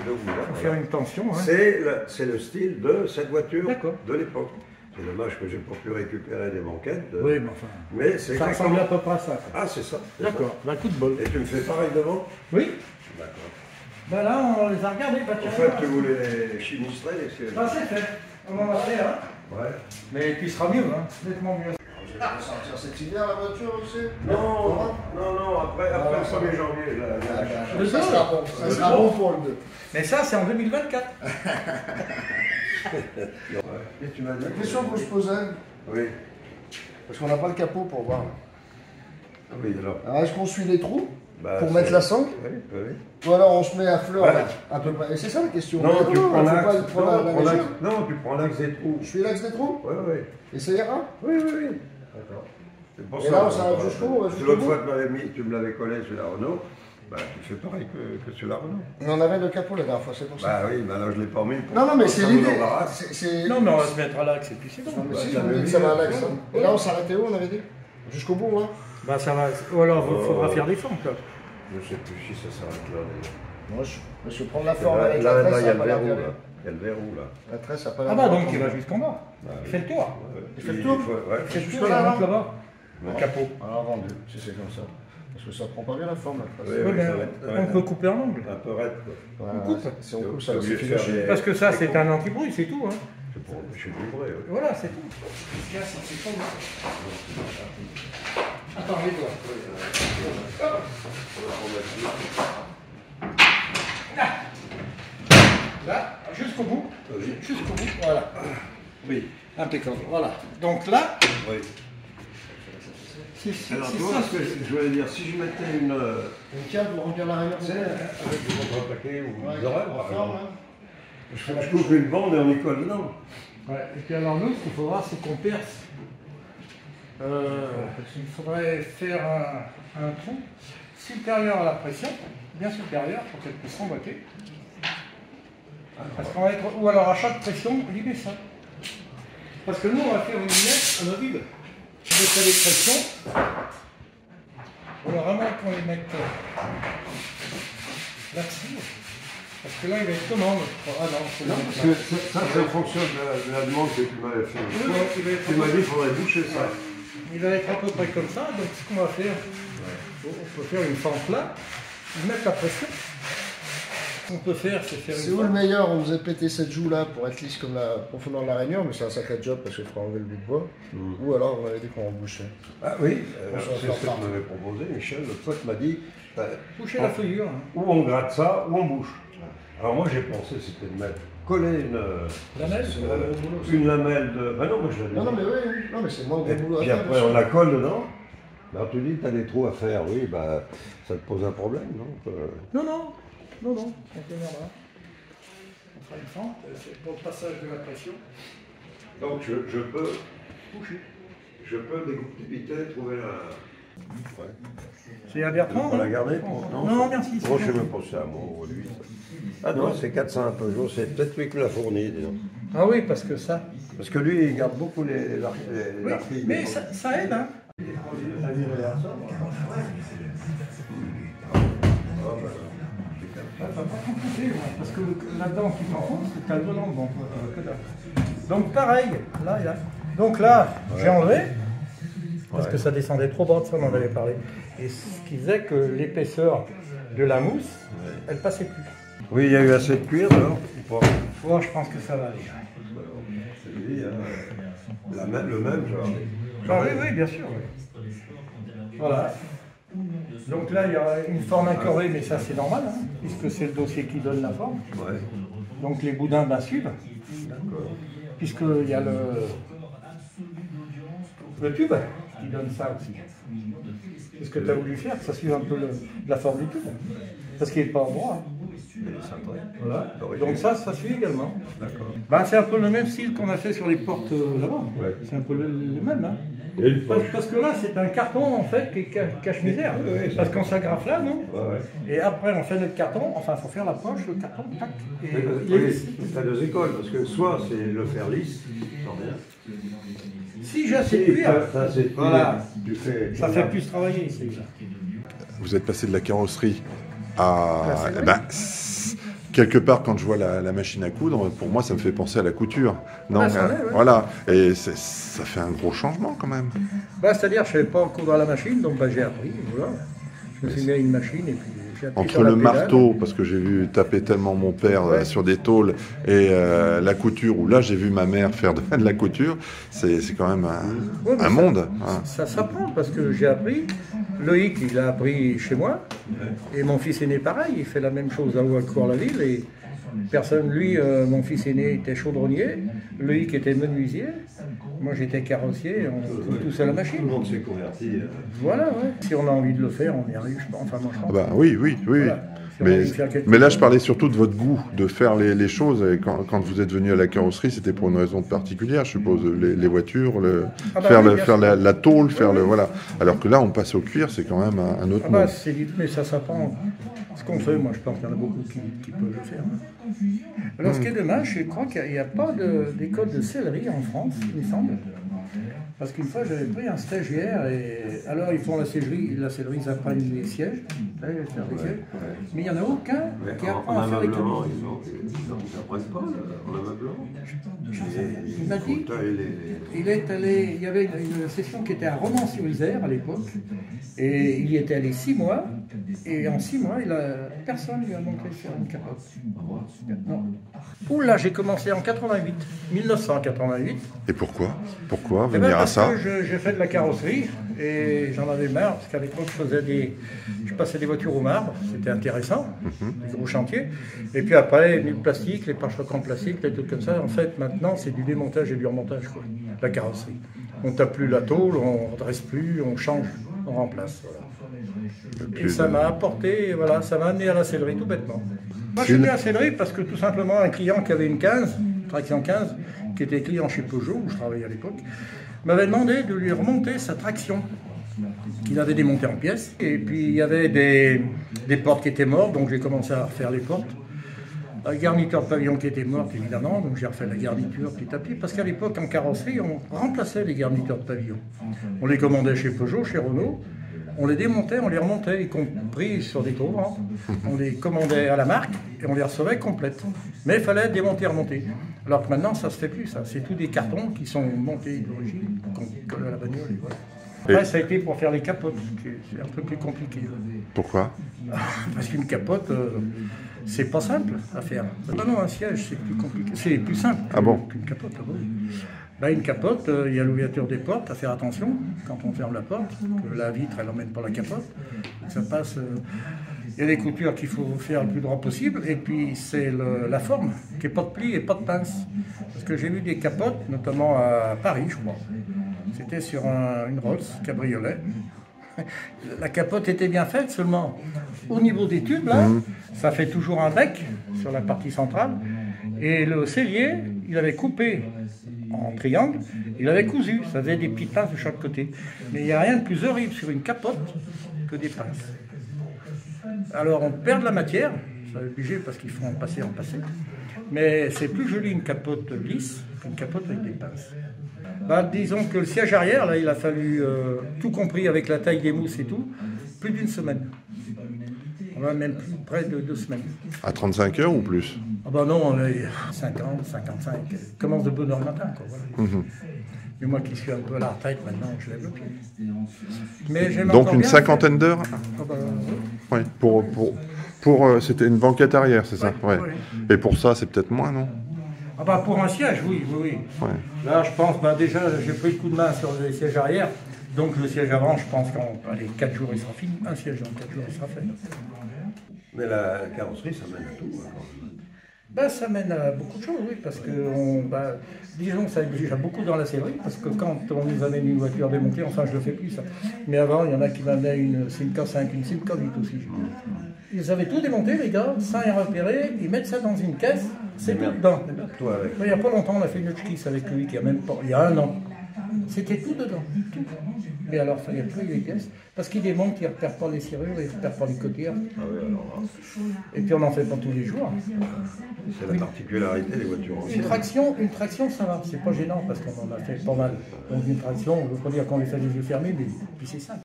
de roue. Hein, pour faire une tension. Hein. C'est le style de cette voiture de l'époque. C'est dommage que j'ai pas pu récupérer des banquettes. Oui, mais enfin. Mais c'est ça ressemble à peu près à ça. Ah, c'est ça. D'accord, bah, coup de bol. Et tu me fais pareil devant? Oui. D'accord. Ben là, on les a regardés. En fait, tu voulais les chimistrer, les ça c'est fait. On en a fait, hein. Ouais. Mais puis il sera mieux, hein. Nettement mieux. Vous allez sortir cet hiver la voiture aussi? Non, après le 1er janvier. Là, ça sera bon. Ça sera bon pour le 2. Mais ça, c'est en 2024. Et tu m'as dit. La question que je posais, Oui. parce qu'on n'a pas le capot pour voir. Ah oui, alors. Alors est-ce qu'on suit les trous pour c'est- mettre la sangle? Oui, oui. Ou alors on se met à fleur Ouais. à peu près? Et c'est ça la question. Non, tu prends faut l'axe. pas le prendre à la légère. Non, tu prends l'axe des trous. Je suis l'axe des trous? Oui, oui. Et ça ira? Oui, oui, oui. D'accord. C'est pour Et là, on s'arrête jusqu'au bout? L'autre fois, tu me l'avais collé sur la Renault. Bah, tu fais pareil que sur la Renault. Et on avait le capot la dernière fois, c'est pour ça. Bah oui, mais alors je ne l'ai pas mis. Pour Non, mais c'est ça nous l'idée. embarrasse. Non, mais on va se mettre à l'axe et puis c'est bon. Non, mais si, je vous dis que ça va à l'axe. Hein. Et là, on s'arrêtait où, on avait dit? Jusqu'au bout, hein? Bah ça va. Ou alors, il faudra faire des formes, quoi. Je ne sais plus si ça s'arrête là. Moi, je vais prendre la forme avec Là, la il tresse, y ça a n'a le pas l'air verrou, d'y aller. là. Il y a le verrou, là. La tresse, ça n'a pas l'air Ah bah d'y aller. donc il va jusqu'en bas. Il fait le tour. Il fait le tour? Ouais. Il fait le Jusque tour, il là, monte là-bas. Le capot. Alors vendu, si c'est comme ça. Parce que ça prend pas bien la forme, la tresse. Oui, Ouais, oui, mais ça va être- on peut couper en angle. Un peu raide, quoi. Ouais, On coupe. Si on coupe, ça T'es va obligé de s'effilocher. faire des- Parce que ça, c'est un anti-bruit, c'est tout. Hein. Je suis livré, oui. Voilà, c'est tout. Attends, les doigts. Là, jusqu'au bout. Jusqu'au bout, voilà. Oui. Impeccable, voilà. Donc là, Oui. c'est Alors, c'est tu vois ça. ce que je voulais dire, si je mettais une. Une cave pour remplir l'arrière. Tu sais, avec du contreplaqué ou Ouais, des oreilles, en par forme, exemple. hein. Je coupe une bande et on y colle dedans. Ouais. Et puis alors nous, ce qu'il faudra, c'est qu'on perce. Il faudrait faire un trou supérieur à la pression, bien supérieur, pour qu'elle puisse s'emboîter. Parce qu'on va être, ou alors à chaque pression, limer ça. Parce que nous, on va faire une lunette amovible. On va faire des pressions. On va vraiment qu'on les mette là-dessus. Parce que là, il va être comment ah non, faut le Non, mettre parce là. que ça, c'est en fonction de la demande que tu m'avais fait. Oui, oui, il va être Tu m'as dit qu'il faudrait boucher ça. Il va être à peu près comme ça, donc ce qu'on va faire, on peut faire une fente là, mettre la pression. Ce qu'on peut faire, c'est faire C'est une où le fente. meilleur? On vous a pété cette joue là pour être lisse comme la profondeur de la rainure, mais c'est un sacré job parce qu'il faudra enlever le bout de bois. Ou alors on avait dit qu'on rebouchait. Ah oui, On c'est s'en ce que sort tu m'avais proposé, Michel. L'autre fois, tu m'as dit Boucher la feuillure. Hein. ou on gratte ça, ou on bouche. Alors moi, j'ai pensé, c'était de mettre, coller Lamelle une lamelle de. Ben non, mais je l'avais Non, non, dit. mais oui, non, mais c'est moins Et gros boulot à puis faire. après, on la colle dedans. Alors tu dis, tu as des trous à faire, oui, bah, ça te pose un problème, non Non, non, non, non, on peut venir là. On fera une fente, c'est pour le passage de la pression. Donc je peux, Boucher. je peux d'éviter, trouver la. C'est à Bertrand, On va la hein. garder Non, merci. c'est Moi, je sais bon. même pas si c'est à moi ou à lui. Ah non, c'est 400 Peugeot, c'est peut-être lui qui l'a fourni, disons. Ah oui, parce que ça. Parce que lui, il garde beaucoup les Oui, articles. mais ça aide, hein. Parce que là-dedans, qui t'enfonce, c'est le volant devant toi, que dalle. Donc pareil, là, là. Donc là, j'ai enlevé, parce que ça descendait trop bas, de ça on en avait parlé. Et ce qui faisait que l'épaisseur de la mousse, elle passait plus. Oui, il y a eu assez de cuir, alors ou pas Oh, je pense que ça va aller. C'est lui, hein. Le même, genre. Ah oui, oui, bien sûr. Oui. Voilà. Donc là, il y aura une forme incurvée, mais ça c'est normal, hein, puisque c'est le dossier qui donne la forme. Ouais. Donc les boudins ben, suivent, puisqu'il y a le tube qui donne ça aussi. C'est ce que tu as voulu faire, que ça suive un peu la forme du tube, parce qu'il n'est pas en droit. Hein. Voilà. Donc ça suit également. Ben, c'est un peu le même style qu'on a fait sur les portes là-bas. Ouais. C'est un peu le même. Hein. Et le Parce que là, c'est un carton en fait qui est cache-misère. Oui, Parce qu'on s'agrafe là, non? Ouais. Et après, on fait notre carton, enfin, il faut faire la poche, le carton, tac. Et il est lisse. Tu as deux écoles, parce que soit c'est le faire lisse, sans rien. Si j'ai assez de cuir, Ça, c'est voilà. du fait. ça fait plus travailler ici. Vous êtes passé de la carrosserie à quelque part, quand je vois la machine à coudre, pour moi, ça me fait penser à la couture. Donc, Ah, ça l'est, ouais. voilà. Et ça fait un gros changement quand même. Bah, c'est-à-dire, je ne savais pas coudre à la machine, donc bah, j'ai appris. Voilà. Je me suis mis à une machine et puis j'ai appris Entre sur la le pédale. marteau, parce que j'ai vu taper tellement mon père sur des tôles, et la couture, où là j'ai vu ma mère faire de la couture, c'est quand même Ouais, mais un monde. Hein. Ça s'apprend parce que j'ai appris. Loïc, il a appris chez moi. Et mon fils aîné, pareil, il fait la même chose à Cours-la-Ville. Et personne, lui, mon fils aîné était chaudronnier. Loïc était menuisier. Moi, j'étais carrossier. On coud tous à la machine. Tout le monde s'est converti. Voilà, ouais. Si on a envie de le faire, on y arrive, je pense. Enfin, moi, je pense. Ah bah, oui. Voilà. Si on a Mais, envie de faire quelque mais là, chose. je parlais surtout de votre goût, de faire les choses. Et quand vous êtes venu à la carrosserie, c'était pour une raison particulière, je suppose. Les voitures, Ah bah faire, oui, bien faire sûr. la tôle, faire Oui, le. oui. Voilà. Alors que là, on passe au cuir, c'est quand même un autre Ah bah, monde. c'est dit, mais ça s'apprend. Ce qu'on fait, moi, je pense qu'il y en a beaucoup qui peuvent le faire. Hein. Alors, ce qui est dommage, je crois qu'il n'y a pas d'école de sellerie en France, il me semble. Parce qu'une fois, j'avais pris un stagiaire et alors ils font la sellerie, ils apprennent les sièges, faire des sièges. Mais il n'y en a aucun qui apprend à faire les ameublement, cabines. ils n'apprennent pas en ameublement. Il m'a dit, il est allé, il y avait une session qui était à Romans-sur-Isère à l'époque, et il y était allé 6 mois, et en 6 mois, personne ne lui a montré sur une capote. Non. Oula, j'ai commencé en 1988. Et pourquoi Eh ben, venir à parce ça? que j'ai fait de la carrosserie et j'en avais marre parce qu'à l'époque je passais des voitures au marbre, c'était intéressant, des gros chantiers. Et puis après, le plastique, les pare-chocs en plastique, les trucs comme ça. En fait, maintenant, c'est du démontage et du remontage, quoi, la carrosserie. On tape plus la tôle, on ne redresse plus, on change, on remplace. Voilà. Et ça m'a apporté, voilà, ça m'a amené à la sellerie tout bêtement. Moi, je suis venu à la sellerie parce que tout simplement, un client qui avait une 15, traction 15, qui était client chez Peugeot, où je travaillais à l'époque, m'avait demandé de lui remonter sa traction, qu'il avait démontée en pièces. Et puis il y avait des portes qui étaient mortes, donc j'ai commencé à refaire les portes. La garniture de pavillon qui était morte, évidemment, donc j'ai refait la garniture petit à petit, parce qu'à l'époque, en carrosserie, on remplaçait les garnitures de pavillon. On les commandait chez Peugeot, chez Renault, on les démontait, on les remontait, y compris sur des taux. On les commandait à la marque et on les recevait complètes. Mais il fallait démonter et remonter. Alors que maintenant, ça ne se fait plus, ça. C'est tous des cartons qui sont montés d'origine, qu'on colle à la bagnole. Et voilà. Après, ça a été pour faire les capotes, c'est un peu plus compliqué. Pourquoi? Parce qu'une capote, c'est pas simple à faire. Ah non, un siège, c'est plus compliqué. C'est plus simple qu'une capote. Ah bon. Là, une capote, il y a l'ouverture des portes, à faire attention quand on ferme la porte, que la vitre, elle n'emmène pas la capote. Ça passe. Il y a des coutures qu'il faut faire le plus droit possible, et puis c'est la forme, qui n'est pas de pli et pas de pince. Parce que j'ai vu des capotes, notamment à Paris, je crois. C'était sur une Rolls cabriolet. La capote était bien faite, seulement au niveau des tubes, là, ça fait toujours un bec sur la partie centrale. Et le sellier, il avait coupé en triangle, il avait cousu, ça faisait des petites pinces de chaque côté. Mais il n'y a rien de plus horrible sur une capote que des pinces. Alors on perd de la matière, c'est obligé parce qu'il faut en passer, mais c'est plus joli une capote lisse qu'une capote avec des pinces. Bah, disons que le siège arrière, là, il a fallu, tout compris avec la taille des mousses et tout, plus d'une semaine. On a même plus près de 2 semaines. À 35 heures ou plus? Ah bah non, on est 50, 55, commence de bonne heure le matin, quoi, voilà. Et moi qui suis un peu à la retraite maintenant, je lève le pied. Mais j'aime Donc encore une bien cinquantaine d'heures? Ah bah, Oui, c'était une banquette arrière, c'est ça? Ouais. Et pour ça, c'est peut-être moins, non? Ah bah pour un siège, oui. Ouais. Là, je pense, bah déjà, j'ai pris le coup de main sur les sièges arrière. Donc le siège avant, je pense qu'en 4 jours, il sera fini. Un siège en 4 jours, il sera fait. Mais la carrosserie, ça mène à tout. Ben, ça mène à beaucoup de choses, oui, parce que, disons, ça aide déjà beaucoup dans la sellerie, parce que quand on nous amène une voiture démontée, enfin, je le fais plus, ça. Mais avant, il y en a qui m'amenaient une Simca 5, une Simca 8 aussi. Ils avaient tout démonté, les gars, sans y repérer, ils mettent ça dans une caisse, c'est tout dedans. Il n'y a pas longtemps, on a fait une Hotchkiss avec lui, il y a 1 an. C'était tout dedans, tout. Et alors, il fallait plus les pièces, parce qu'il démonte, il ne repère pas les serrures, il ne repère pas les côtés. Et puis on n'en fait pas tous les jours. C'est la particularité des voitures anciennes. Une traction, ça va, c'est pas gênant, parce qu'on en a fait pas mal. Donc une traction, on ne veut pas dire qu'on les fait les yeux fermés, mais puis c'est ça.